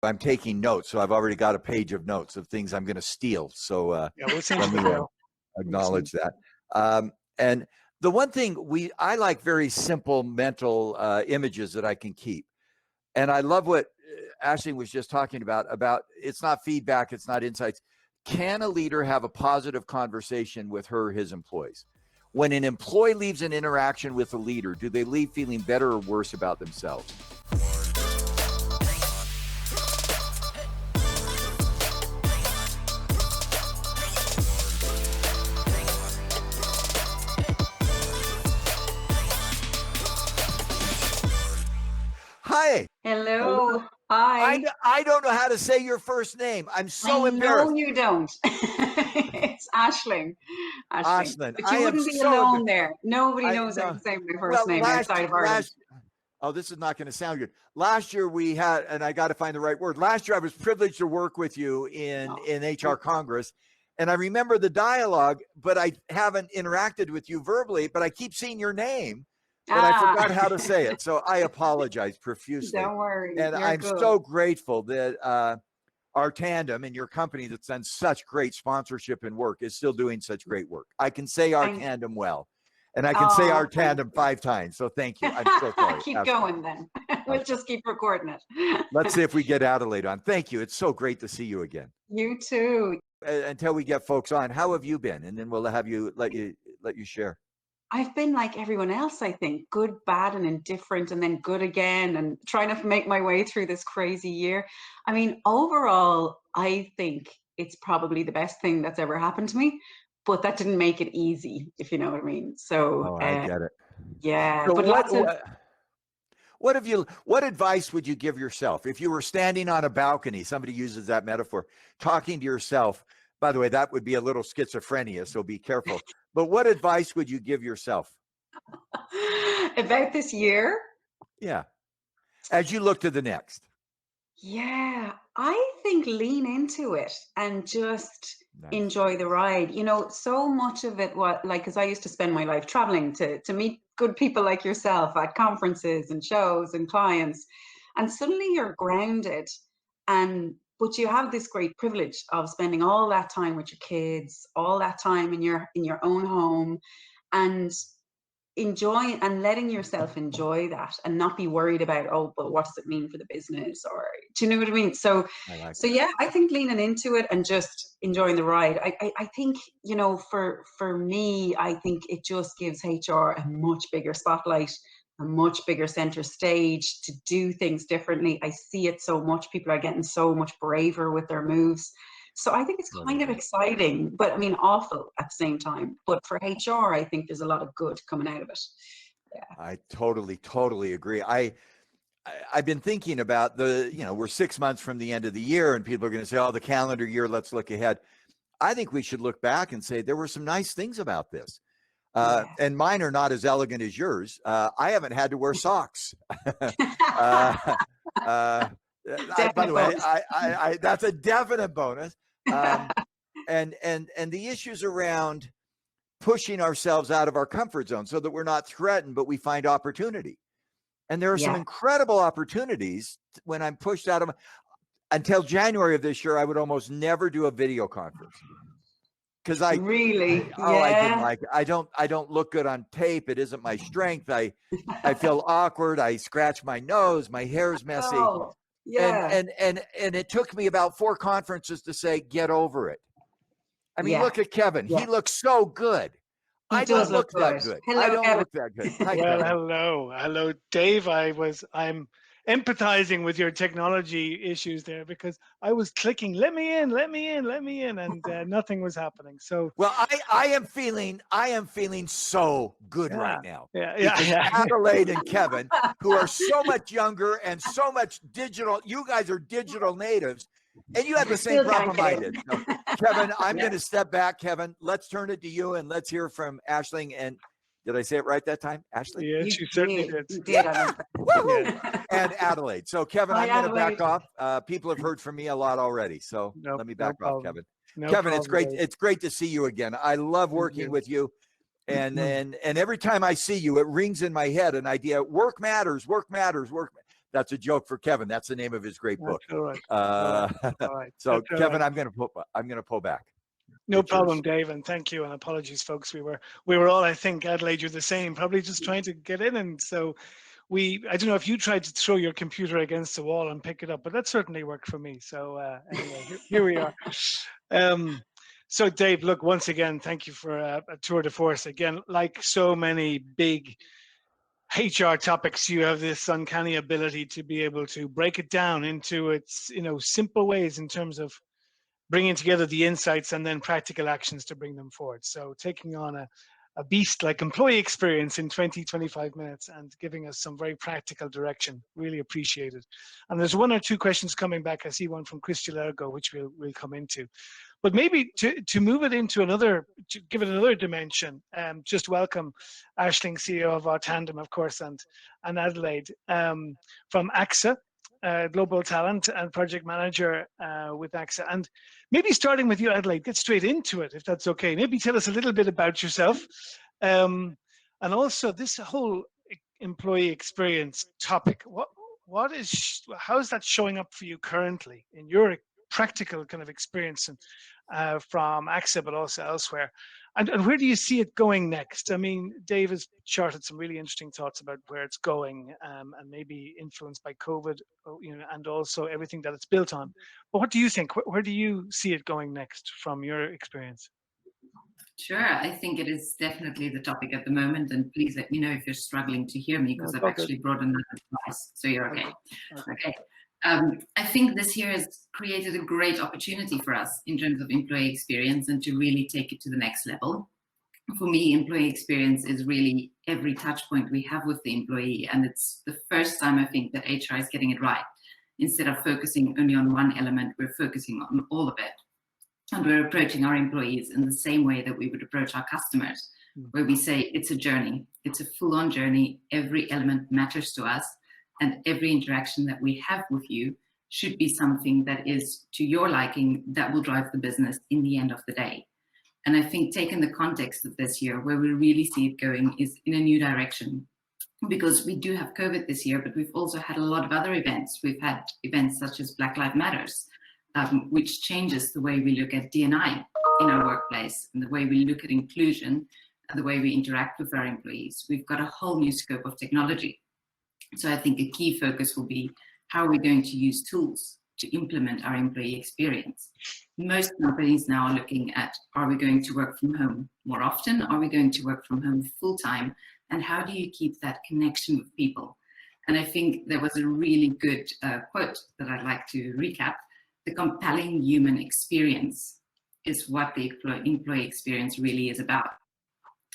I'm taking notes, so I've already got a page of notes of things I'm going to steal. So let me acknowledge that. And the one thing I like very simple mental images that I can keep. And I love what Ashley was just talking about it's not feedback, it's not insights. Can a leader have a positive conversation with his employees? When an employee leaves an interaction with a leader, do they leave feeling better or worse about themselves? Hi. Hello. Hi. I don't know how to say your first name. I'm so embarrassed. No, you don't. It's Aisling. Aisling. But you wouldn't be alone there. Nobody knows how to say my first name outside of Ireland. Oh, this is not going to sound good. Last year we had, and I got to find the right word. Last year I was privileged to work with you in HR Congress. And I remember the dialogue, but I haven't interacted with you verbally, but I keep seeing your name. But I forgot how to say it. So I apologize profusely. Don't worry. And I'm so grateful that OurTandem and your company that's done such great sponsorship and work is still doing such great work. I can say OurTandem well. And I can say OurTandem 5 times. So thank you. I'm so sorry. Keep going then. We'll just keep recording it. Let's see if we get Adelaide on. Thank you. It's so great to see you again. You too. Until we get folks on, how have you been? And then we'll have you let you share. I've been like everyone else, I think, good, bad, and indifferent, and then good again, and trying to make my way through this crazy year. I mean, overall, I think it's probably the best thing that's ever happened to me, but that didn't make it easy, if you know what I mean. So I get it. Yeah. So but what advice would you give yourself if you were standing on a balcony? Somebody uses that metaphor, talking to yourself. By the way, that would be a little schizophrenia, so be careful. But what advice would you give yourself? About this year? Yeah. As you look to the next. Yeah, I think lean into it and just enjoy the ride. You know, so much of it because I used to spend my life traveling to meet good people like yourself at conferences and shows and clients. And suddenly you're grounded but you have this great privilege of spending all that time with your kids, all that time in your own home, and enjoying and letting yourself enjoy that and not be worried about, but what does it mean for the business? Or do you know what I mean? So yeah, I think leaning into it and just enjoying the ride. I think, you know, for me, I think it just gives HR a much bigger spotlight, a much bigger center stage to do things differently. I see it so much. People are getting so much braver with their moves. So I think it's kind of exciting, but I mean, awful at the same time. But for HR, I think there's a lot of good coming out of it. Yeah. I totally agree. I've been thinking about we're 6 months from the end of the year and people are going to say, the calendar year, let's look ahead. I think we should look back and say there were some nice things about this. And mine are not as elegant as yours. I haven't had to wear socks. By the way, I that's a definite bonus. And the issues around pushing ourselves out of our comfort zone so that we're not threatened, but we find opportunity. And there are some incredible opportunities when I'm pushed out of until January of this year, I would almost never do a video conference. Because I didn't like it. I don't look good on tape. It isn't my strength. I feel awkward. I scratch my nose. My hair's messy. And it took me about 4 conferences to say, get over it. I mean, look at Kevin. He looks so good. I don't look that good. Hello, I don't Kevin. look that good. Hi, well, Kevin. hello, Dave. I'm empathizing with your technology issues there because I was clicking, let me in, and nothing was happening. So, well, I am feeling so good right now. Yeah. Adelaide and Kevin, who are so much younger and so much digital. You guys are digital natives, and you have the same problem I did. So, Kevin, I'm going to step back. Kevin, let's turn it to you, and let's hear from Aisling. And did I say it right that time, Ashley? Yes, you certainly did. Yeah. And Adelaide. So, Kevin, I'm going to back off. People have heard from me a lot already, so let me back off, Kevin. Kevin, it's great. It's great to see you again. I love working with you, and every time I see you, it rings in my head an idea. Work matters. That's a joke for Kevin. That's the name of his great book. All right. Uh, All right. so That's all Kevin, right. I'm gonna pull back. No It's yours. problem, Dave, and thank you. And apologies, folks. We were all, I think, Adelaide, you're the same, probably just trying to get in. And so I don't know if you tried to throw your computer against the wall and pick it up, but that certainly worked for me. So anyway, here we are. So Dave, look, once again, thank you for a tour de force. Again, like so many big HR topics, you have this uncanny ability to be able to break it down into its, simple ways in terms of bringing together the insights and then practical actions to bring them forward. So taking on a beast like employee experience in 20-25 minutes and giving us some very practical direction. Really appreciated. And there's one or two questions coming back. I see one from Chris Largo, which we'll come into. But maybe to move it into to give it another dimension, just welcome Aisling, CEO of OurTandem, of course, and Adelaide from AXA, Global Talent and Project Manager with AXA. And maybe starting with you, Adelaide, get straight into it, if that's okay. Maybe tell us a little bit about yourself. And also this whole employee experience topic, how is that showing up for you currently in your practical kind of experience from AXA, but also elsewhere? And where do you see it going next? I mean, Dave has charted some really interesting thoughts about where it's going, and maybe influenced by COVID, and also everything that it's built on. But what do you think? Where do you see it going next from your experience? Sure, I think it is definitely the topic at the moment, and please let me know if you're struggling to hear me, because I've actually brought another device, so you're okay. Okay. I think this year has created a great opportunity for us in terms of employee experience and to really take it to the next level. For me, employee experience is really every touch point we have with the employee, and it's the first time I think that HR is getting it right. Instead of focusing only on one element, we're focusing on all of it. And we're approaching our employees in the same way that we would approach our customers, where we say it's a journey, it's a full-on journey, every element matters to us, and every interaction that we have with you should be something that is to your liking, that will drive the business in the end of the day. And I think taking the context of this year, where we really see it going is in a new direction, because we do have COVID this year, but we've also had a lot of other events. We've had events such as Black Lives Matters, which changes the way we look at D&I in our workplace and the way we look at inclusion and the way we interact with our employees. We've got a whole new scope of technology. So I think a key focus will be how are we going to use tools to implement our employee experience. Most companies now are looking at, are we going to work from home more often? Are we going to work from home full time? And how do you keep that connection with people? And I think there was a really good quote that I'd like to recap. The compelling human experience is what the employee experience really is about.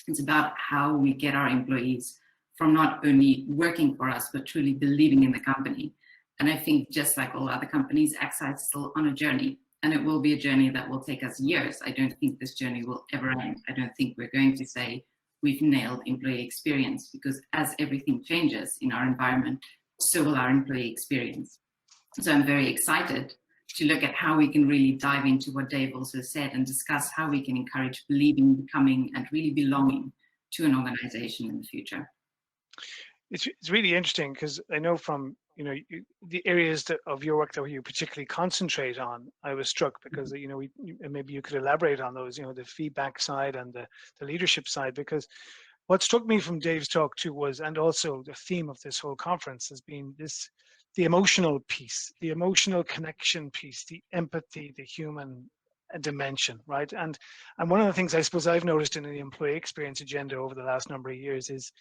It's about how we get our employees from not only working for us, but truly believing in the company. And I think just like all other companies, AXA is still on a journey, and it will be a journey that will take us years. I don't think this journey will ever end. I don't think we're going to say we've nailed employee experience, because as everything changes in our environment, so will our employee experience. So I'm very excited to look at how we can really dive into what Dave also said and discuss how we can encourage believing, becoming, and really belonging to an organization in the future. It's really interesting, because I know from the areas of your work that you particularly concentrate on, I was struck because maybe you could elaborate on those, the feedback side and the leadership side, because what struck me from Dave's talk too was, and also the theme of this whole conference has been the emotional piece, the emotional connection piece, the empathy, the human dimension, right? And one of the things I suppose I've noticed in the employee experience agenda over the last number of years is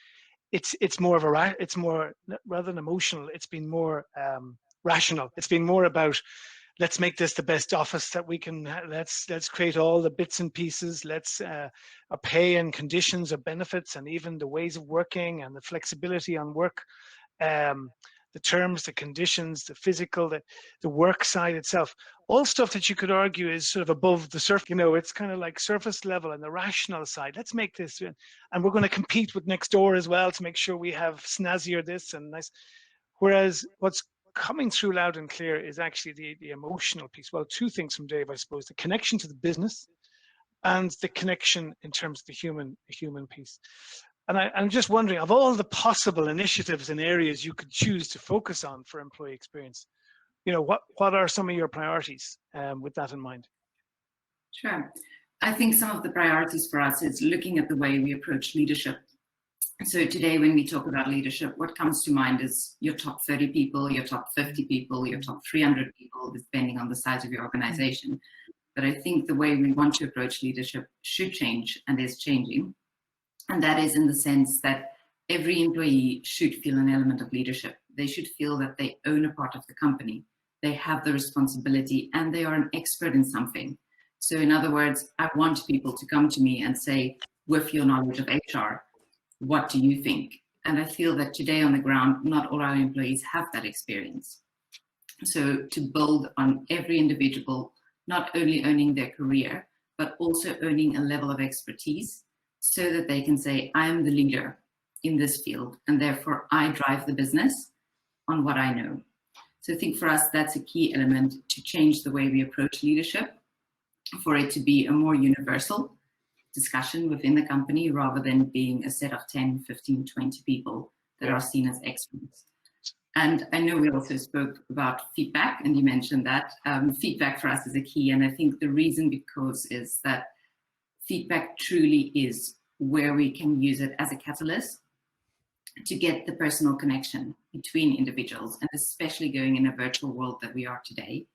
it's more rather than emotional, it's been more rational. It's been more about, let's make this the best office that we can. Let's create all the bits and pieces. Let's our pay and conditions of benefits, and even the ways of working and the flexibility on work, the terms, the conditions, the physical, the work side itself. All stuff that you could argue is sort of above the surface. It's kind of like surface level, and the rational side. Let's make this, and we're going to compete with next door as well to make sure we have snazzier this and nice. Whereas what's coming through loud and clear is actually the emotional piece. Well, two things from Dave, I suppose: the connection to the business, and the connection in terms of the human piece. And I'm just wondering, of all the possible initiatives and areas you could choose to focus on for employee experience, you know, what are some of your priorities with that in mind? Sure. I think some of the priorities for us is looking at the way we approach leadership. So today, when we talk about leadership, what comes to mind is your top 30 people, your top 50 people, your top 300 people, depending on the size of your organization. But I think the way we want to approach leadership should change and is changing. And that is in the sense that every employee should feel an element of leadership. They should feel that they own a part of the company. They have the responsibility and they are an expert in something. So in other words, I want people to come to me and say, with your knowledge of HR, what do you think? And I feel that today on the ground, not all our employees have that experience. So to build on every individual, not only owning their career, but also owning a level of expertise so that they can say, I am the leader in this field, and therefore I drive the business on what I know. So I think for us, that's a key element to change the way we approach leadership, for it to be a more universal discussion within the company rather than being a set of 10, 15, 20 people that are seen as experts. And I know we also spoke about feedback, and you mentioned that. Feedback for us is a key, and I think the reason because is that feedback truly is where we can use it as a catalyst to get the personal connection between individuals, and especially going in a virtual world that we are today,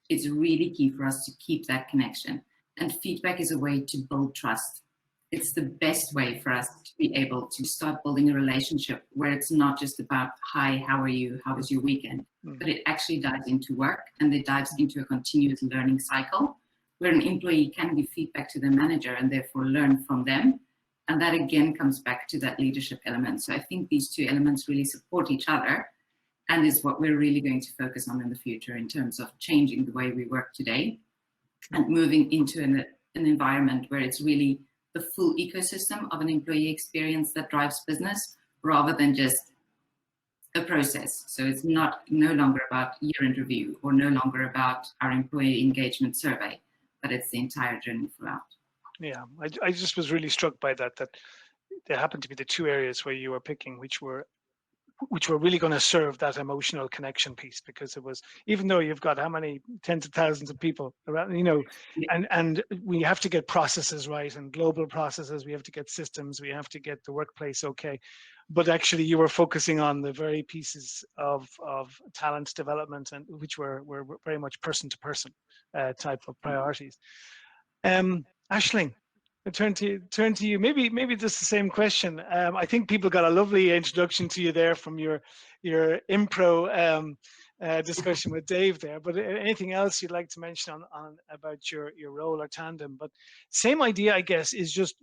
it's really key for us to keep that connection. And feedback is a way to build trust. It's the best way for us to be able to start building a relationship where it's not just about, hi, how are you? How was your weekend? But it actually dives into work, and it dives into a continuous learning cycle where an employee can give feedback to the manager and therefore learn from them. And that again comes back to that leadership element. So I think these two elements really support each other, and is what we're really going to focus on in the future in terms of changing the way we work today and moving into an environment where it's really the full ecosystem of an employee experience that drives business rather than just a process. So it's no longer about year-end review or no longer about our employee engagement survey, but it's the entire journey throughout. Yeah, I just was really struck by that there happened to be the two areas where you were picking, which were really going to serve that emotional connection piece, because it was, even though you've got how many tens of thousands of people around, you know, and we have to get processes right, and global processes, we have to get systems, we have to get the workplace okay. But actually you were focusing on the very pieces of talent development, and which were very much person to person type of priorities. Aisling, I turn to you. Maybe just the same question. I think people got a lovely introduction to you there from your impro discussion with Dave there. But anything else you'd like to mention on about your role or Tandem? But same idea, I guess, is just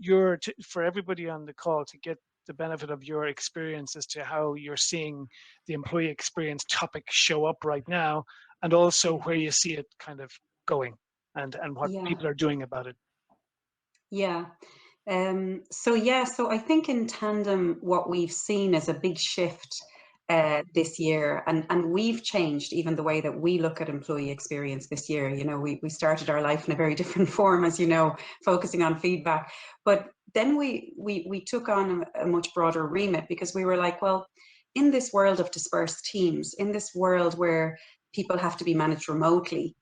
for everybody on the call to get the benefit of your experience as to how you're seeing the employee experience topic show up right now, and also where you see it kind of going, and what people are doing about it. Yeah. So I think in Tandem, what we've seen is a big shift this year, and we've changed even the way that we look at employee experience this year. You know, we started our life in a very different form, as you know, focusing on feedback. But then we took on a much broader remit, because we were like, well, in this world of dispersed teams, in this world where people have to be managed remotely,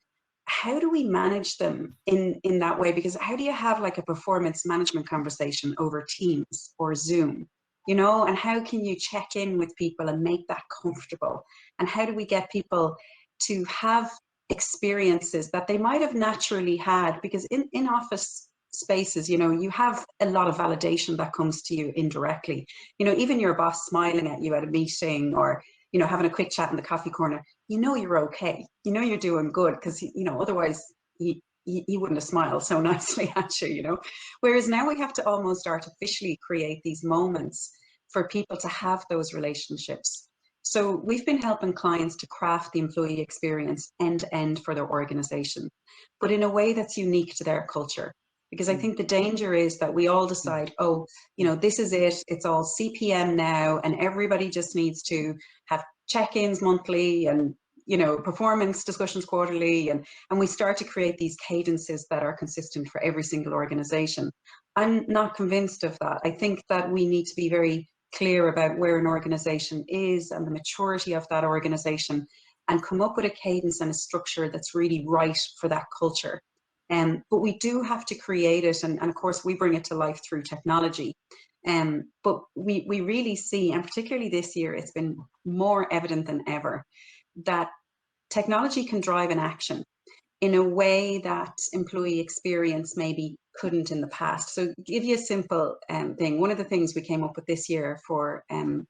how do we manage them in that way? Because how do you have like a performance management conversation over Teams or Zoom, you know, and how can you check in with people and make that comfortable? And how do we get people to have experiences that they might have naturally had? Because in office spaces, you know, you have a lot of validation that comes to you indirectly. You know, even your boss smiling at you at a meeting, or, you know, having a quick chat in the coffee corner, you know you're okay, you know you're doing good, because, you know, otherwise he wouldn't have smiled so nicely at you, you know. Whereas now we have to almost artificially create these moments for people to have those relationships. So we've been helping clients to craft the employee experience end to end for their organization, but in a way that's unique to their culture. Because I think the danger is that we all decide, oh, you know, this is it, it's all CPM now, and everybody just needs to have check-ins monthly, and, performance discussions quarterly, and we start to create these cadences that are consistent for every single organization. I'm not convinced of that. I think that we need to be very clear about where an organization is and the maturity of that organization, and come up with a cadence and a structure that's really right for that culture. But we do have to create it, and of course we bring it to life through technology. But we really see, and particularly this year, it's been more evident than ever, that technology can drive an action in a way that employee experience maybe couldn't in the past. So give you a simple thing. One of the things we came up with this year for a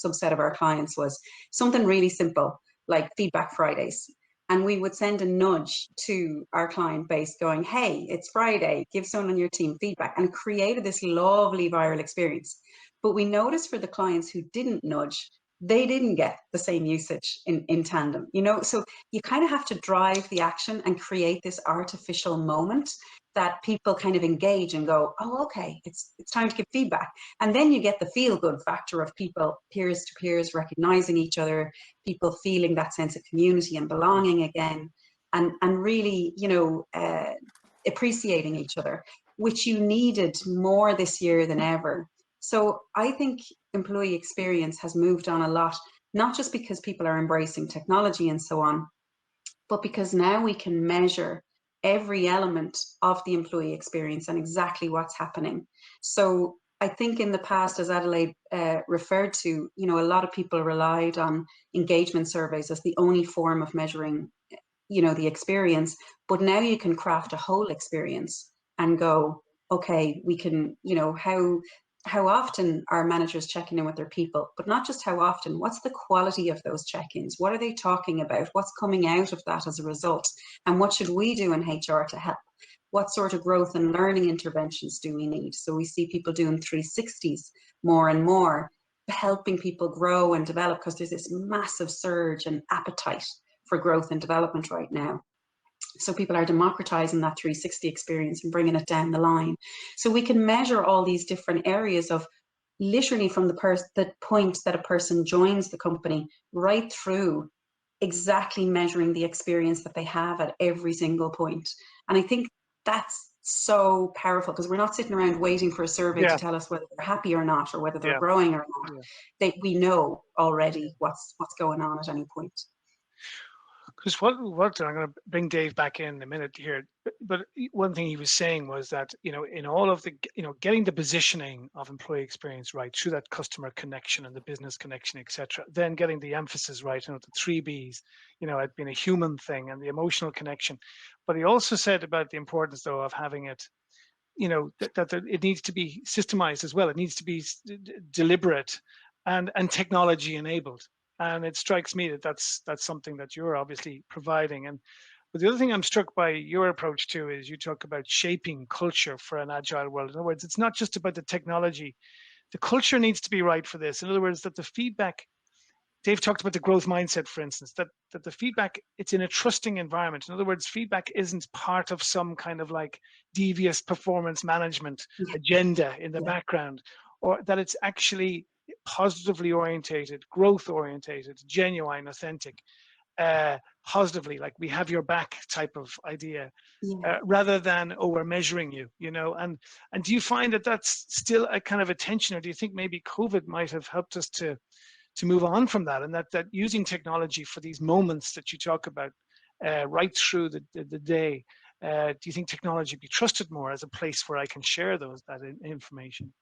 subset of our clients was something really simple, like Feedback Fridays. And we would send a nudge to our client base going, hey, it's Friday, give someone on your team feedback, and created this lovely viral experience. But we noticed for the clients who didn't nudge, they didn't get the same usage in Tandem, so you kind of have to drive the action and create this artificial moment that people kind of engage and go, oh, okay, it's time to give feedback. And then you get the feel good factor of people, peers to peers, recognizing each other, people feeling that sense of community and belonging again, and really, appreciating each other, which you needed more this year than ever. So I think employee experience has moved on a lot, not just because people are embracing technology and so on, but because now we can measure every element of the employee experience and exactly what's happening. So I think in the past, as Adelaide referred to, a lot of people relied on engagement surveys as the only form of measuring, the experience. But now you can craft a whole experience and go, okay, we can, how often are managers checking in with their people, but not just how often, what's the quality of those check-ins? What are they talking about? What's coming out of that as a result? And what should we do in HR to help? What sort of growth and learning interventions do we need? So we see people doing 360s more and more, helping people grow and develop, because there's this massive surge and appetite for growth and development right now. So people are democratizing that 360 experience and bringing it down the line. So we can measure all these different areas of literally from the point that a person joins the company right through exactly measuring the experience that they have at every single point. And I think that's so powerful, because we're not sitting around waiting for a survey to tell us whether they're happy or not, or whether they're growing or not. We know already what's going on at any point. Because what I'm going to bring Dave back in a minute here, but one thing he was saying was that, in all of the, getting the positioning of employee experience right through that customer connection and the business connection, etc., then getting the emphasis right, the 3 Bs, it being a human thing and the emotional connection. But he also said about the importance, though, of having it, that it needs to be systemized as well. It needs to be deliberate and technology enabled. And it strikes me that that's something that you're obviously providing. But the other thing I'm struck by your approach to is you talk about shaping culture for an agile world. In other words, it's not just about the technology. The culture needs to be right for this. In other words, that the feedback, Dave talked about the growth mindset, for instance, that the feedback, it's in a trusting environment. In other words, feedback isn't part of some kind of like devious performance management agenda in the background, or that it's actually positively orientated, growth orientated, genuine, authentic, positively, like we have your back type of idea, rather than, oh, we're measuring you, and do you find that that's still a kind of a tension, or do you think maybe COVID might have helped us to move on from that, and that using technology for these moments that you talk about right through the day, do you think technology be trusted more as a place where I can share that information?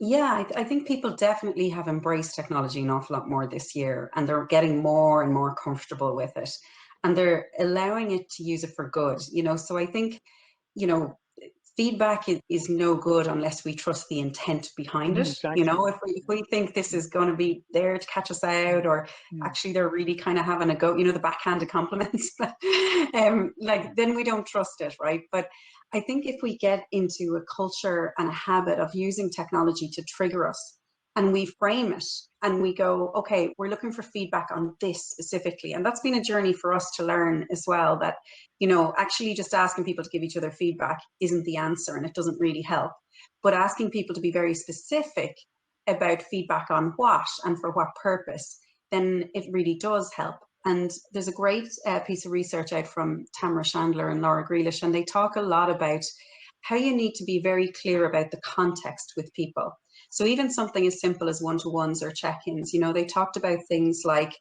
Yeah, I think people definitely have embraced technology an awful lot more this year, and they're getting more and more comfortable with it, and they're allowing it to use it for good, so I think, feedback is no good unless we trust the intent behind it. Exactly. If we think this is going to be there to catch us out, or actually they're really kind of having a go, the backhanded compliments, then we don't trust it, right? But I think if we get into a culture and a habit of using technology to trigger us, and we frame it and we go, okay, we're looking for feedback on this specifically. And that's been a journey for us to learn as well, that, actually just asking people to give each other feedback isn't the answer, and it doesn't really help. But asking people to be very specific about feedback on what and for what purpose, then it really does help. And there's a great piece of research out from Tamara Chandler and Laura Grealish, and they talk a lot about how you need to be very clear about the context with people. So even something as simple as one-to-ones or check-ins, they talked about things like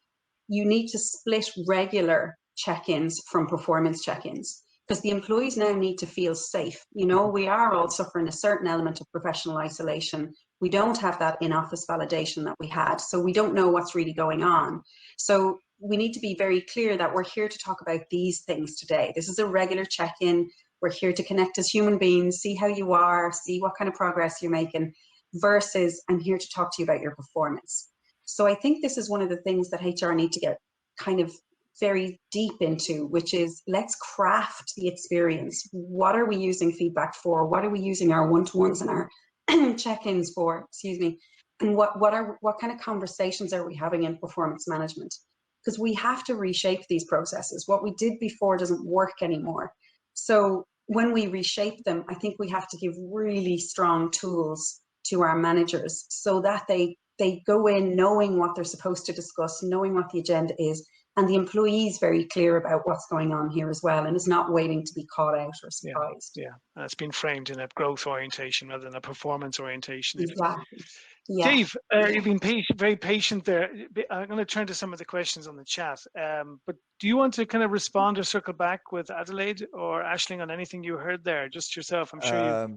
you need to split regular check-ins from performance check-ins, because the employees now need to feel safe. We are all suffering a certain element of professional isolation. We don't have that in-office validation that we had, so we don't know what's really going on. So we need to be very clear that we're here to talk about these things today. This is a regular check-in. We're here to connect as human beings, see how you are, see what kind of progress you're making, versus I'm here to talk to you about your performance. So I think this is one of the things that HR need to get kind of very deep into, which is let's craft the experience. What are we using feedback for? What are we using our one-to-ones and our check-ins for? And what kind of conversations are we having in performance management? Because we have to reshape these processes. What we did before doesn't work anymore. So when we reshape them, I think we have to give really strong tools to our managers so that they go in knowing what they're supposed to discuss, knowing what the agenda is, and the employees very clear about what's going on here as well, and is not waiting to be caught out or surprised. Yeah. And it's been framed in a growth orientation rather than a performance orientation. Exactly. Yeah. Dave, you've been very patient there. I'm going to turn to some of the questions on the chat. But do you want to kind of respond or circle back with Adelaide or Aisling on anything you heard there? Just yourself, I'm sure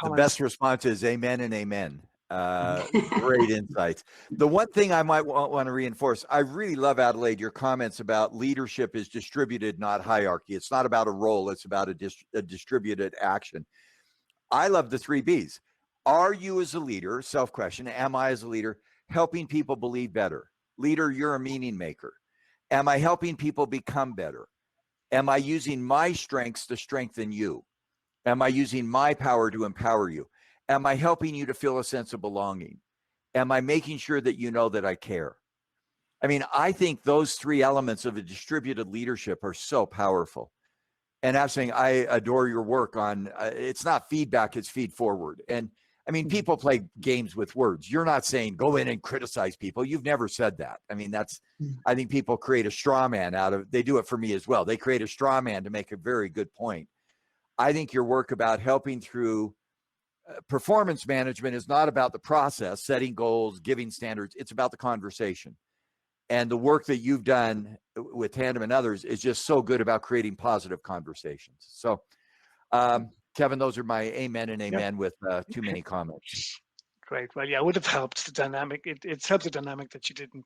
the best response is amen and amen. Great insights. The one thing I might want to reinforce, I really love, Adelaide, your comments about leadership is distributed, not hierarchy. It's not about a role. It's about a distributed action. I love the 3 B's. Are you as a leader, self-question, am I as a leader helping people believe better? Leader, you're a meaning maker. Am I helping people become better? Am I using my strengths to strengthen you? Am I using my power to empower you? Am I helping you to feel a sense of belonging? Am I making sure that you know that I care? I mean, I think those 3 elements of a distributed leadership are so powerful. And I'm saying I adore your work on, it's not feedback, it's feed forward. And I mean, people play games with words. You're not saying go in and criticize people. You've never said that. I mean, I think people create a straw man they do it for me as well. They create a straw man to make a very good point. I think your work about helping through performance management is not about the process, setting goals, giving standards. It's about the conversation. And the work that you've done with Tandem and others is just so good about creating positive conversations. So, Kevin, those are my amen and amen with too many comments. Great. Well, yeah, it would have helped the dynamic. It's helped the dynamic that you didn't,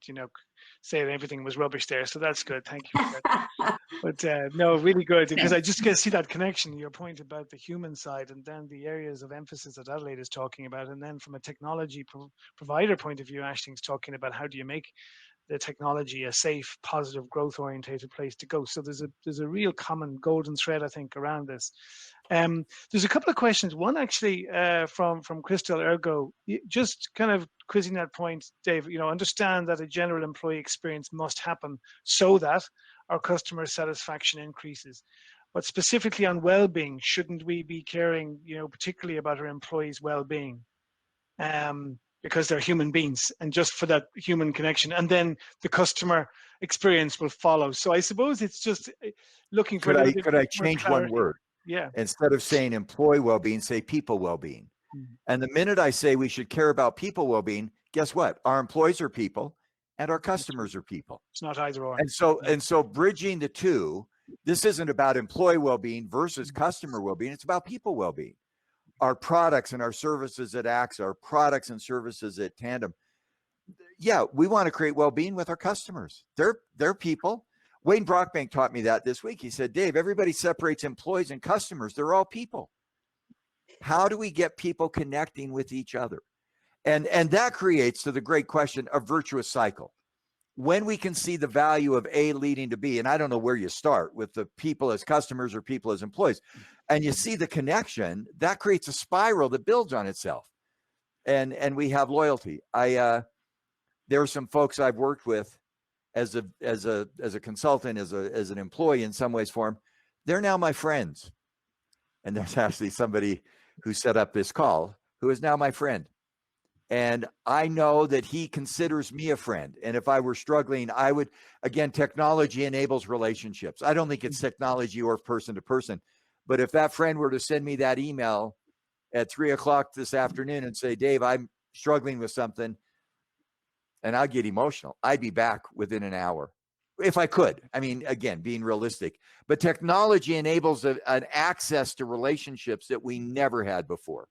say that everything was rubbish there. So that's good. Thank you for that. But no, really good, because I just get to see that connection, your point about the human side, and then the areas of emphasis that Adelaide is talking about. And then from a technology provider point of view, Aisling's talking about how do you make the technology a safe, positive, growth-orientated place to go. So there's a real common golden thread, I think, around this. There's a couple of questions. One actually from Crystal Ergo, just kind of quizzing that point, Dave. Understand that a general employee experience must happen so that our customer satisfaction increases. But specifically on well-being, shouldn't we be caring, particularly about our employees' well-being? Because they're human beings, and just for that human connection, and then the customer experience will follow. So I suppose it's just looking for. Could I change one word? Yeah. Instead of saying employee well-being, say people well-being. And the minute I say we should care about people well-being, guess what? Our employees are people, and our customers are people. It's not either or. And so bridging the two. This isn't about employee well-being versus customer well-being. It's about people well-being. Our products and our services at AXA, our products and services at Tandem. Yeah, we want to create well-being with our customers. They're people. Wayne Brockbank taught me that this week. He said, Dave, everybody separates employees and customers. They're all people. How do we get people connecting with each other? And that creates, to the great question, a virtuous cycle. When we can see the value of A leading to B, and I don't know where you start with the people as customers or people as employees, and you see the connection, that creates a spiral that builds on itself. And we have loyalty. There are some folks I've worked with as a consultant, as an employee in some ways for them. They're now my friends. And there's actually somebody who set up this call who is now my friend. And I know that he considers me a friend. And if I were struggling, I would, again, technology enables relationships. I don't think it's technology or person to person. But if that friend were to send me that email at 3:00 this afternoon and say, Dave, I'm struggling with something, and I'll get emotional, I'd be back within an hour if I could. I mean, again, being realistic. But technology enables an access to relationships that we never had before.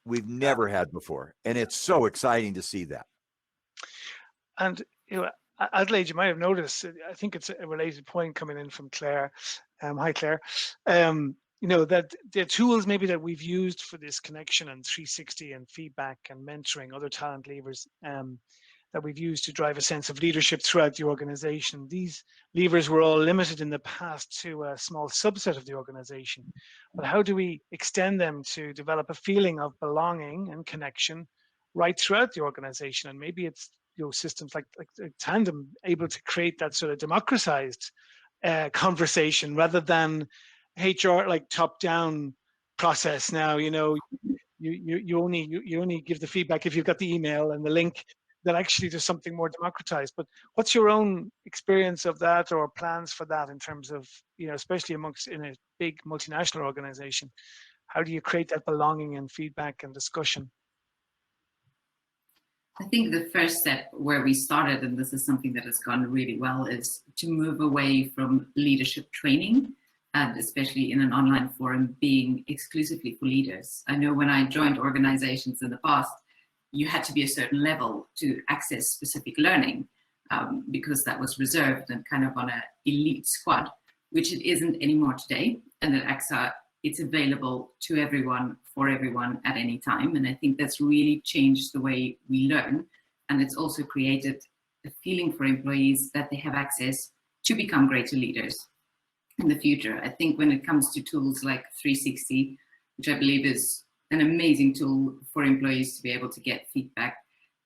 We've never had before. And it's so exciting to see that. And, you know, Adelaide, you might have noticed, I think it's a related point coming in from Claire. Hi, Claire. You know, that the tools maybe that we've used for this connection and 360 and feedback and mentoring other talent levers that we've used to drive a sense of leadership throughout the organization. These levers were all limited in the past to a small subset of the organization. But how do we extend them to develop a feeling of belonging and connection right throughout the organization? And maybe it's, you know, systems like Tandem able to create that sort of democratized conversation rather than HR like top-down process. Now, you know, you only give the feedback if you've got the email and the link. That actually there's something more democratized. But what's your own experience of that or plans for that in terms of, you know, especially in a big multinational organization? How do you create that belonging and feedback and discussion? I think the first step where we started, and this is something that has gone really well, is to move away from leadership training, and especially in an online forum, being exclusively for leaders. I know when I joined organizations in the past, you had to be a certain level to access specific learning because that was reserved and kind of on an elite squad, which it isn't anymore today. And at AXA, it's available to everyone, for everyone at any time. And I think that's really changed the way we learn. And it's also created a feeling for employees that they have access to become greater leaders in the future. I think when it comes to tools like 360, which I believe is an amazing tool for employees to be able to get feedback,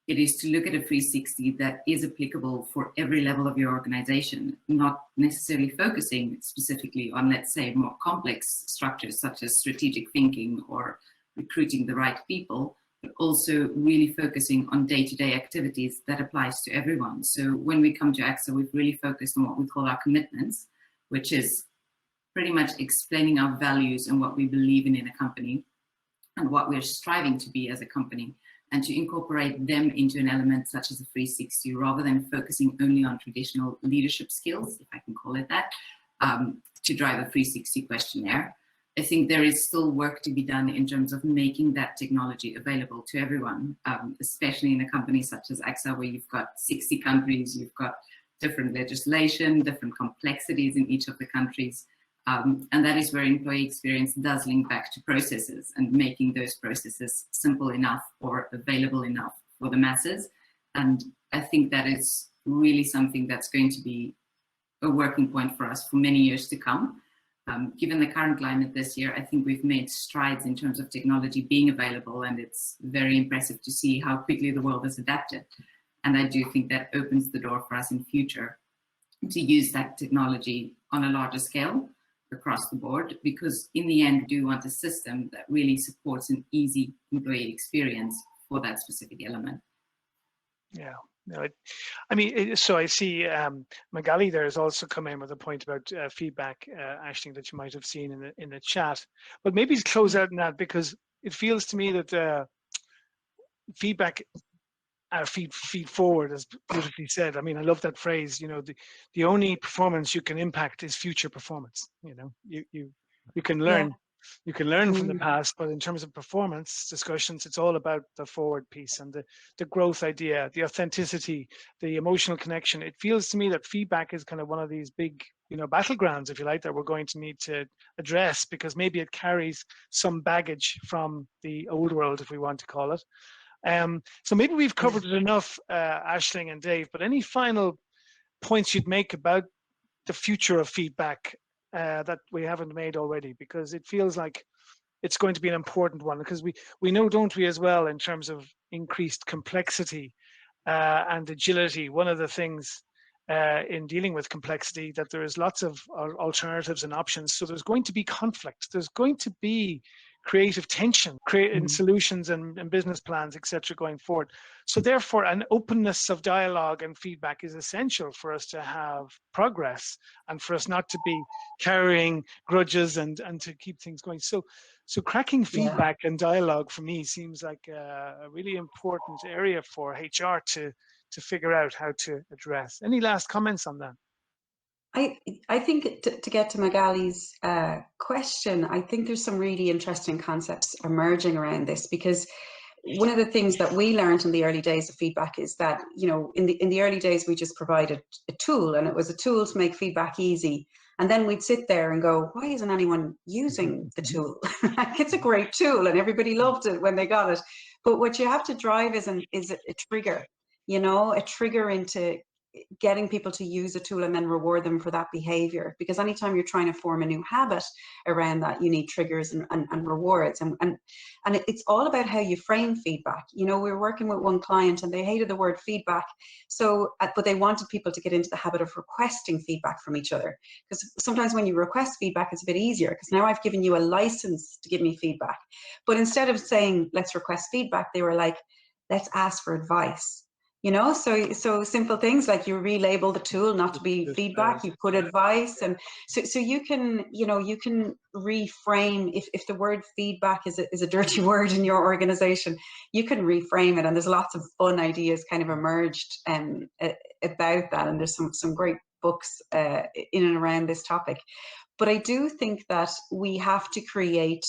it is to look at a 360 that is applicable for every level of your organization, not necessarily focusing specifically on, let's say, more complex structures such as strategic thinking or recruiting the right people, but also really focusing on day-to-day activities that applies to everyone. So when we come to AXA, we've really focused on what we call our commitments, which is pretty much explaining our values and what we believe in a company and what we're striving to be as a company, and to incorporate them into an element such as a 360 rather than focusing only on traditional leadership skills, if I can call it that, to drive a 360 questionnaire. I think there is still work to be done in terms of making that technology available to everyone, especially in a company such as AXA, where you've got 60 countries, you've got different legislation, different complexities in each of the countries. And that is where employee experience does link back to processes and making those processes simple enough or available enough for the masses. And I think that is really something that's going to be a working point for us for many years to come. Given the current climate this year, I think we've made strides in terms of technology being available, and it's very impressive to see how quickly the world has adapted. And I do think that opens the door for us in future to use that technology on a larger scale across the board, because in the end, we do want a system that really supports an easy employee experience for that specific element. Yeah, no, I mean, so I see Magali there has also come in with a point about feedback, Aisling, that you might have seen in the chat. But maybe to close out on that, because it feels to me that feedback, feed forward, as beautifully said. I mean, I love that phrase. You know, the only performance you can impact is future performance. You know, you can learn. Yeah. You can learn from the past, but in terms of performance discussions, it's all about the forward piece and the growth idea, the authenticity, the emotional connection. It feels to me that feedback is kind of one of these big, you know, battlegrounds, if you like, that we're going to need to address, because maybe it carries some baggage from the old world, if we want to call it. So maybe we've covered it enough, Aisling and Dave, but any final points you'd make about the future of feedback that we haven't made already? Because it feels like it's going to be an important one, because we know, don't we, as well, in terms of increased complexity and agility. One of the things in dealing with complexity, that there is lots of alternatives and options. So there's going to be conflict. There's going to be creative tension in solutions and business plans, etc., going forward. So therefore, an openness of dialogue and feedback is essential for us to have progress and for us not to be carrying grudges and to keep things going. So cracking feedback and dialogue for me seems like a really important area for HR to figure out how to address. Any last comments on that? I think to get to Magali's question, I think there's some really interesting concepts emerging around this, because one of the things that we learned in the early days of feedback is that, you know, in the early days, we just provided a tool, and it was a tool to make feedback easy. And then we'd sit there and go, why isn't anyone using the tool? Like, it's a great tool and everybody loved it when they got it. But what you have to drive is a trigger, you know, a trigger into getting people to use a tool and then reward them for that behavior. Because anytime you're trying to form a new habit around that, you need triggers and rewards. And it's all about how you frame feedback. You know, we were working with one client and they hated the word feedback. So, but they wanted people to get into the habit of requesting feedback from each other. Because sometimes when you request feedback, it's a bit easier, because now I've given you a license to give me feedback. But instead of saying, let's request feedback, they were like, let's ask for advice. You know, so simple things like you relabel the tool not to be feedback, you put advice. And so you can, you know, you can reframe, if the word feedback is a dirty word in your organization, you can reframe it. And there's lots of fun ideas kind of emerged about that. And there's some great books in and around this topic. But I do think that we have to create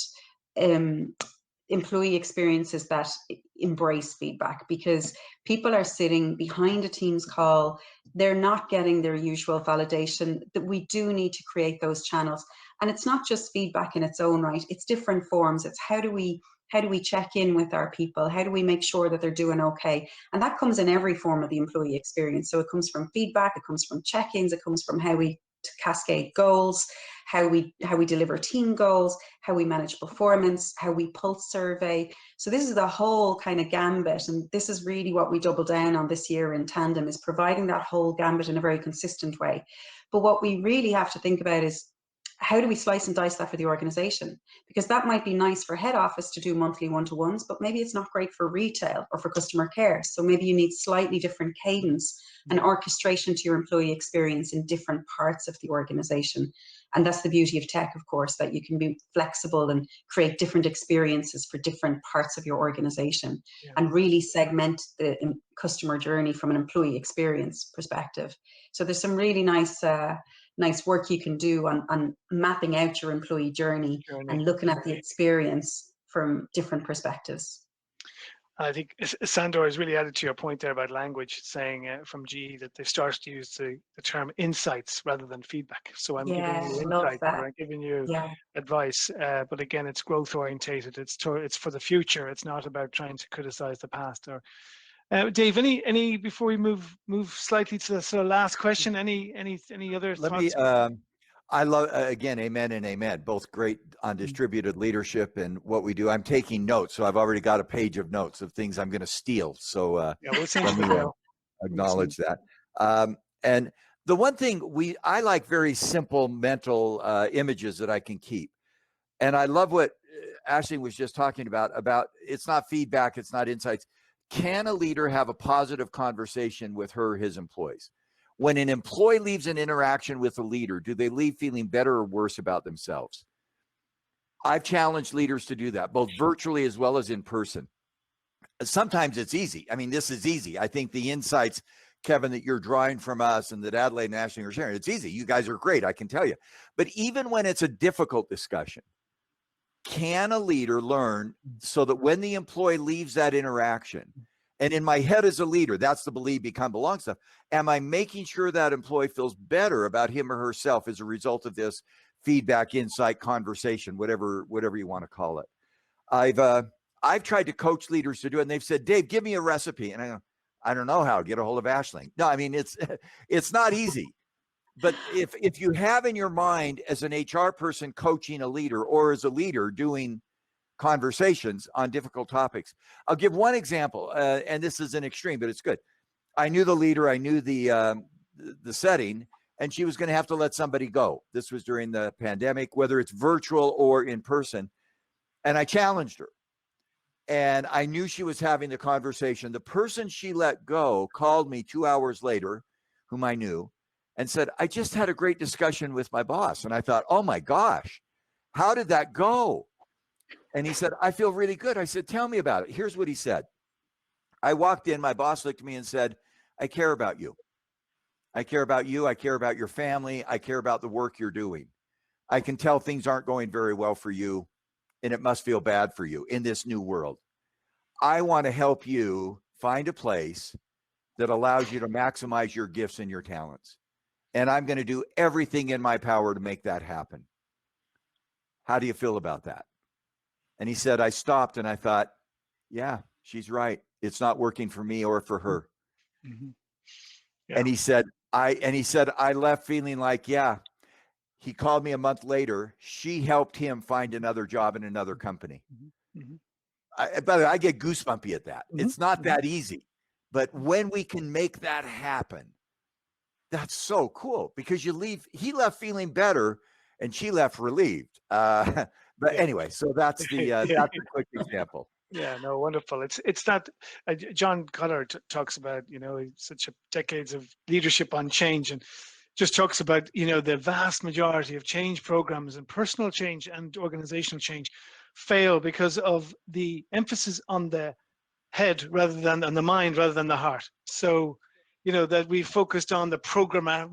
employee experiences that embrace feedback, because people are sitting behind a Teams call, they're not getting their usual validation. That we do need to create those channels. And it's not just feedback in its own right, it's different forms. It's how do we check in with our people? How do we make sure that they're doing okay? And that comes in every form of the employee experience. So it comes from feedback, it comes from check-ins, it comes from how we cascade goals, how we deliver team goals, how we manage performance, how we pulse survey. So this is the whole kind of gambit, and this is really what we double down on this year in Tandem, is providing that whole gambit in a very consistent way. But what we really have to think about is, how do we slice and dice that for the organization? Because that might be nice for head office to do monthly one-to-ones, but maybe it's not great for retail or for customer care. So maybe you need slightly different cadence and orchestration to your employee experience in different parts of the organization. And that's the beauty of tech, of course, that you can be flexible and create different experiences for different parts of your organization, and really segment the customer journey from an employee experience perspective. So there's some really nice work you can do on mapping out your employee journey and looking at the experience from different perspectives. I think Sandor has really added to your point there about language, saying from GE that they've started to use the term insights rather than feedback. So I'm giving you insights, or I'm giving you advice, but again, it's growth orientated. It's for the future. It's not about trying to criticize the past. Or Dave, any before we move slightly to the sort of last question, any other thoughts? I love, again, amen and amen, both great on distributed leadership and what we do. I'm taking notes, so I've already got a page of notes of things I'm going to steal. So we'll let me acknowledge that. And the one thing I like very simple mental images that I can keep. And I love what Ashley was just talking about it's not feedback, it's not insights. Can a leader have a positive conversation with his employees? When an employee leaves an interaction with a leader, do they leave feeling better or worse about themselves? I've challenged leaders to do that, both virtually as well as in person. Sometimes it's easy. I mean, this is easy. I think the insights, Kevin, that you're drawing from us and that Adelaide and Ashley are sharing, it's easy. You guys are great, I can tell you. But even when it's a difficult discussion, can a leader learn so that when the employee leaves that interaction, and in my head as a leader, that's the believe, become, belong stuff, am I making sure that employee feels better about him or herself as a result of this feedback, insight, conversation, whatever you want to call it? I've tried to coach leaders to do it, and they've said, Dave, give me a recipe. And I go, I don't know how, get a hold of Ashling. No, I mean, it's not easy. But if you have in your mind as an HR person coaching a leader, or as a leader doing conversations on difficult topics. I'll give one example, and this is an extreme, but it's good. I knew the leader, I knew the setting, and she was going to have to let somebody go. This was during the pandemic, whether it's virtual or in person. And I challenged her. And I knew she was having the conversation. The person she let go called me 2 hours later, whom I knew, and said, I just had a great discussion with my boss. And I thought, oh my gosh, how did that go? And he said, I feel really good. I said, tell me about it. Here's what he said. I walked in, my boss looked at me and said, I care about you. I care about you. I care about your family. I care about the work you're doing. I can tell things aren't going very well for you, and it must feel bad for you in this new world. I want to help you find a place that allows you to maximize your gifts and your talents. And I'm going to do everything in my power to make that happen. How do you feel about that? And he said, I stopped and I thought, yeah, she's right. It's not working for me or for her. Mm-hmm. Yeah. And he said, I left feeling like, yeah. He called me a month later. She helped him find another job in another company. Mm-hmm. By the way, I get goosebumpy at that. Mm-hmm. It's not that easy. But when we can make that happen, that's so cool, because he left feeling better and she left relieved. But anyway, so that's that's a quick example. Yeah, no, wonderful. It's not. John Collard talks about, such decades of leadership on change, and just talks about, the vast majority of change programs and personal change and organizational change fail because of the emphasis on the head rather than on the mind rather than the heart. So, that we focused on the programmatic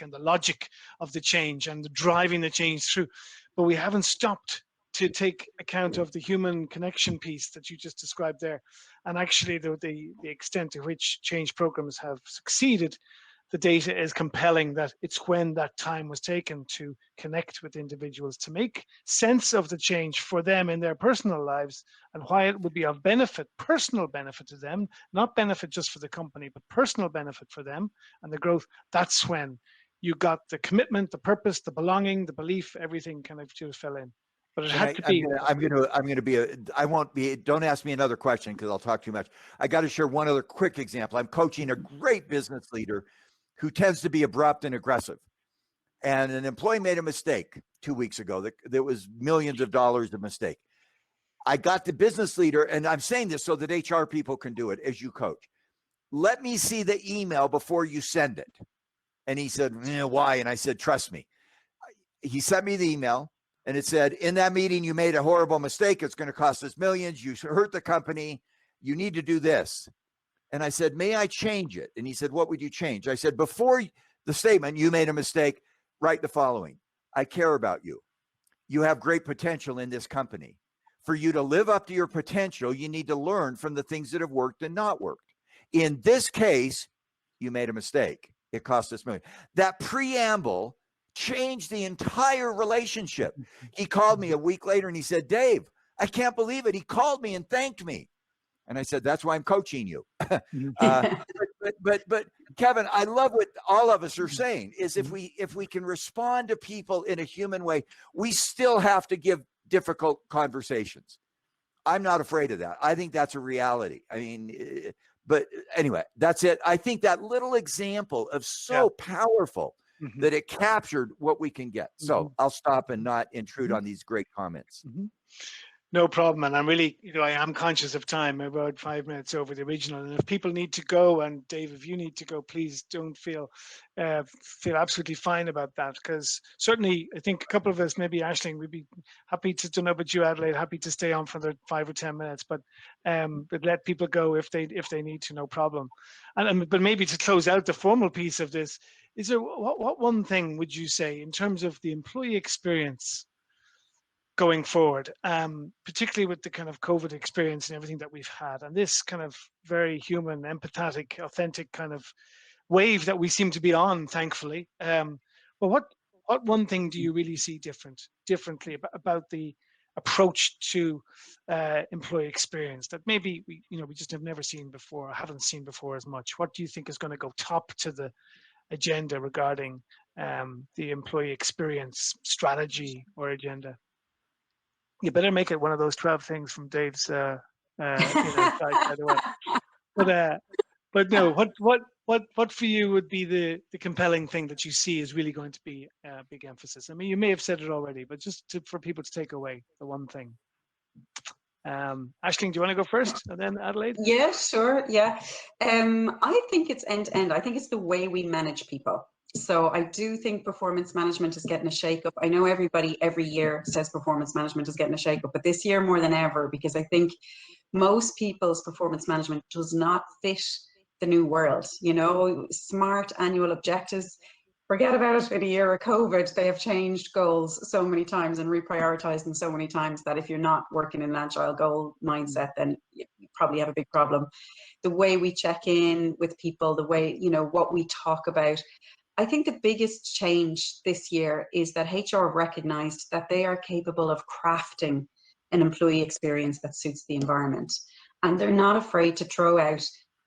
and the logic of the change and the driving the change through, but we haven't stopped to take account of the human connection piece that you just described there. And actually the extent to which change programs have succeeded, the data is compelling that it's when that time was taken to connect with individuals, to make sense of the change for them in their personal lives and why it would be of benefit, personal benefit to them, not benefit just for the company, but personal benefit for them and the growth. That's when you got the commitment, the purpose, the belonging, the belief, everything kind of just fell in. But it had to be. I'm going to be I won't be, don't ask me another question because I'll talk too much. I got to share one other quick example. I'm coaching a great business leader who tends to be abrupt and aggressive. And an employee made a mistake 2 weeks ago. There was millions of dollars of mistake. I got the business leader, and I'm saying this so that HR people can do it as you coach. Let me see the email before you send it. And he said, why? And I said, trust me. He sent me the email, and it said, in that meeting, you made a horrible mistake. It's going to cost us millions. You hurt the company. You need to do this. And I said, may I change it? And he said, what would you change? I said, before the statement, you made a mistake, write the following. I care about you. You have great potential in this company. For you to live up to your potential, you need to learn from the things that have worked and not worked. In this case, you made a mistake. It cost us millions. That preamble changed the entire relationship. He called me a week later and he said, Dave, I can't believe it. He called me and thanked me. And I said, that's why I'm coaching you. But Kevin, I love what all of us are saying is if we can respond to people in a human way, we still have to give difficult conversations. I'm not afraid of that. I think that's a reality. I mean, but anyway, that's it. I think that little example of so powerful that it captured what we can get. So I'll stop and not intrude on these great comments. No problem. And I'm really, I am conscious of time, about 5 minutes over the original. And if people need to go, and Dave, if you need to go, please don't feel absolutely fine about that. Because certainly, I think a couple of us, maybe Aisling, would be happy to, don't know about you, Adelaide, happy to stay on for the 5 or 10 minutes, but let people go if they need to, no problem. But maybe to close out the formal piece of this, is there what one thing would you say in terms of the employee experience going forward, particularly with the kind of COVID experience and everything that we've had, and this kind of very human, empathetic, authentic kind of wave that we seem to be on, thankfully. But what one thing do you really see differently about the approach to employee experience that maybe we just have never seen before, or haven't seen before as much? What do you think is going to go top to the agenda regarding the employee experience strategy or agenda? You better make it one of those 12 things from Dave's side, by the way. But no, what for you would be the compelling thing that you see is really going to be a big emphasis? I mean, you may have said it already, but just for people to take away the one thing. Aisling, do you want to go first, and then Adelaide? Yeah, sure. Yeah. I think it's end to end. I think it's the way we manage people. So I do think performance management is getting a shake-up. I know everybody every year says performance management is getting a shake-up, but this year more than ever, because I think most people's performance management does not fit the new world. You know, SMART annual objectives, forget about it. In a year of COVID, they have changed goals so many times and reprioritized them so many times that if you're not working in an agile goal mindset, then you probably have a big problem. The way we check in with people, the way, you know, what we talk about. I think the biggest change this year is that HR recognized that they are capable of crafting an employee experience that suits the environment. And they're not afraid to throw out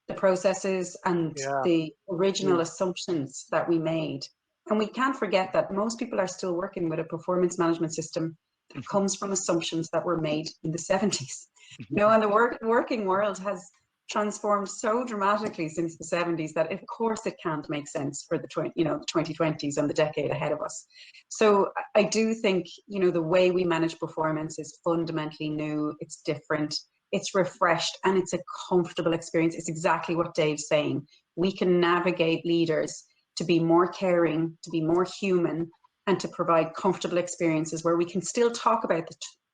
the processes and the original assumptions that we made. And we can't forget that most people are still working with a performance management system that comes from assumptions that were made in the 70s. You know, and the working world has transformed so dramatically since the 70s that of course it can't make sense for the 2020s and the decade ahead of us. So I do think, you know, the way we manage performance is fundamentally new, it's different, it's refreshed, and it's a comfortable experience. It's exactly what Dave's saying. We can navigate leaders to be more caring, to be more human, and to provide comfortable experiences where we can still talk about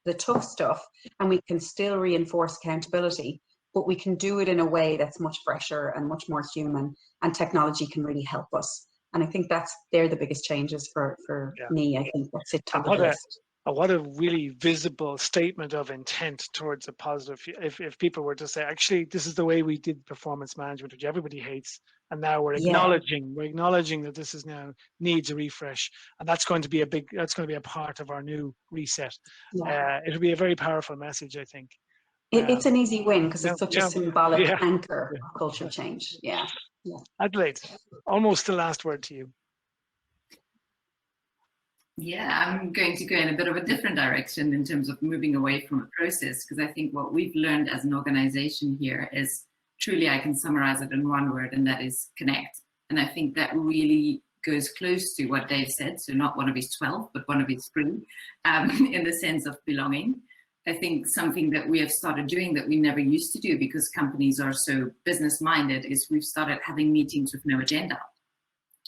the tough stuff and we can still reinforce accountability, but we can do it in a way that's much fresher and much more human, and technology can really help us. And I think they're the biggest changes for me. I think that's it. Top of the list. What a really visible statement of intent towards a positive. If people were to say, actually, this is the way we did performance management, which everybody hates, and now we're acknowledging that this is now needs a refresh, and that's going to be a part of our new reset. It'll be a very powerful message, I think. It's an easy win because it's such a symbolic anchor of culture change. Yeah. Adelaide, almost the last word to you. Yeah, I'm going to go in a bit of a different direction in terms of moving away from a process, because I think what we've learned as an organization here is truly, I can summarize it in one word, and that is connect. And I think that really goes close to what Dave said, so not one of his 12, but one of his 3, in the sense of belonging. I think something that we have started doing that we never used to do because companies are so business-minded is we've started having meetings with no agenda,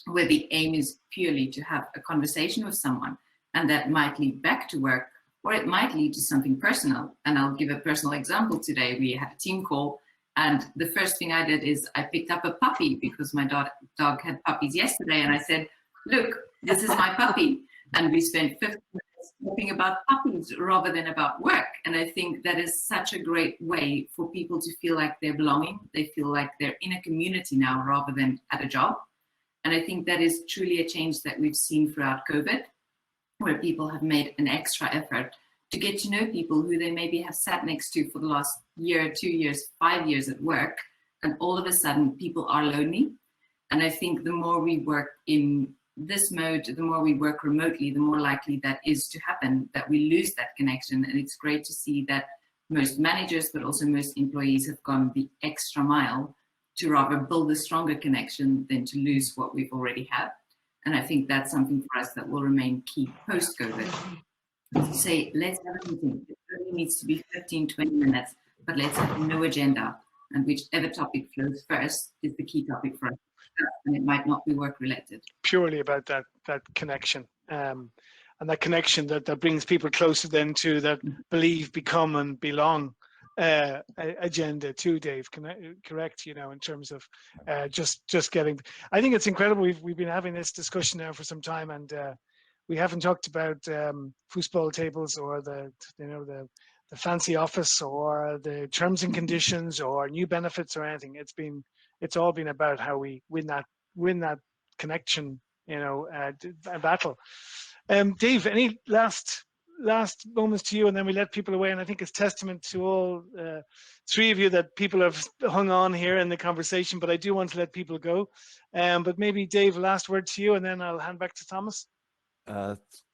where the aim is purely to have a conversation with someone, and that might lead back to work, or it might lead to something personal. And I'll give a personal example today. We had a team call, and the first thing I did is I picked up a puppy because my dog had puppies yesterday, and I said, look, this is my puppy. And we spent 15 minutes talking about puppies rather than about work. And I think that is such a great way for people to feel like they're belonging. They feel like they're in a community now rather than at a job. And I think that is truly a change that we've seen throughout COVID, where people have made an extra effort to get to know people who they maybe have sat next to for the last year, 2 years, 5 years at work. And all of a sudden, people are lonely. And I think the more we work in this mode, the more we work remotely, the more likely that is to happen, that we lose that connection. And it's great to see that most managers, but also most employees have gone the extra mile to rather build a stronger connection than to lose what we've already had. And I think that's something for us that will remain key post-COVID. To say, let's have a meeting. It only needs to be 15, 20 minutes, but let's have no agenda. And whichever topic flows first is the key topic for us. And it might not be work-related. Purely about that connection. And that connection that brings people closer then to that believe, become, and belong agenda too, Dave. Correct, you know, in terms of just getting. I think it's incredible. We've been having this discussion now for some time, and we haven't talked about foosball tables or the fancy office or the terms and conditions or new benefits or anything. It's all been about how we win that connection, you know, battle. Dave, any last moments to you, and then we let people away. And I think it's testament to all 3 of you that people have hung on here in the conversation, but I do want to let people go. But maybe Dave, last word to you, and then I'll hand back to Thomas.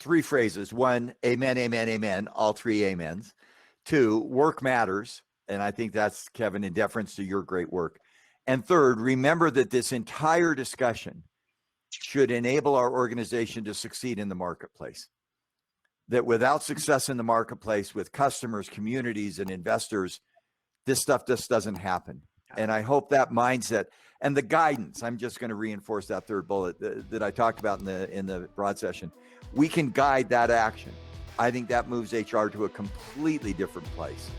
3 phrases. 1, amen, amen, amen. All 3 amens. 2, work matters. And I think that's, Kevin, in deference to your great work. And third, remember that this entire discussion should enable our organization to succeed in the marketplace. That without success in the marketplace with customers, communities, and investors, this stuff just doesn't happen. And I hope that mindset and the guidance, I'm just going to reinforce that third bullet that I talked about in the broad session. We can guide that action. I think that moves HR to a completely different place.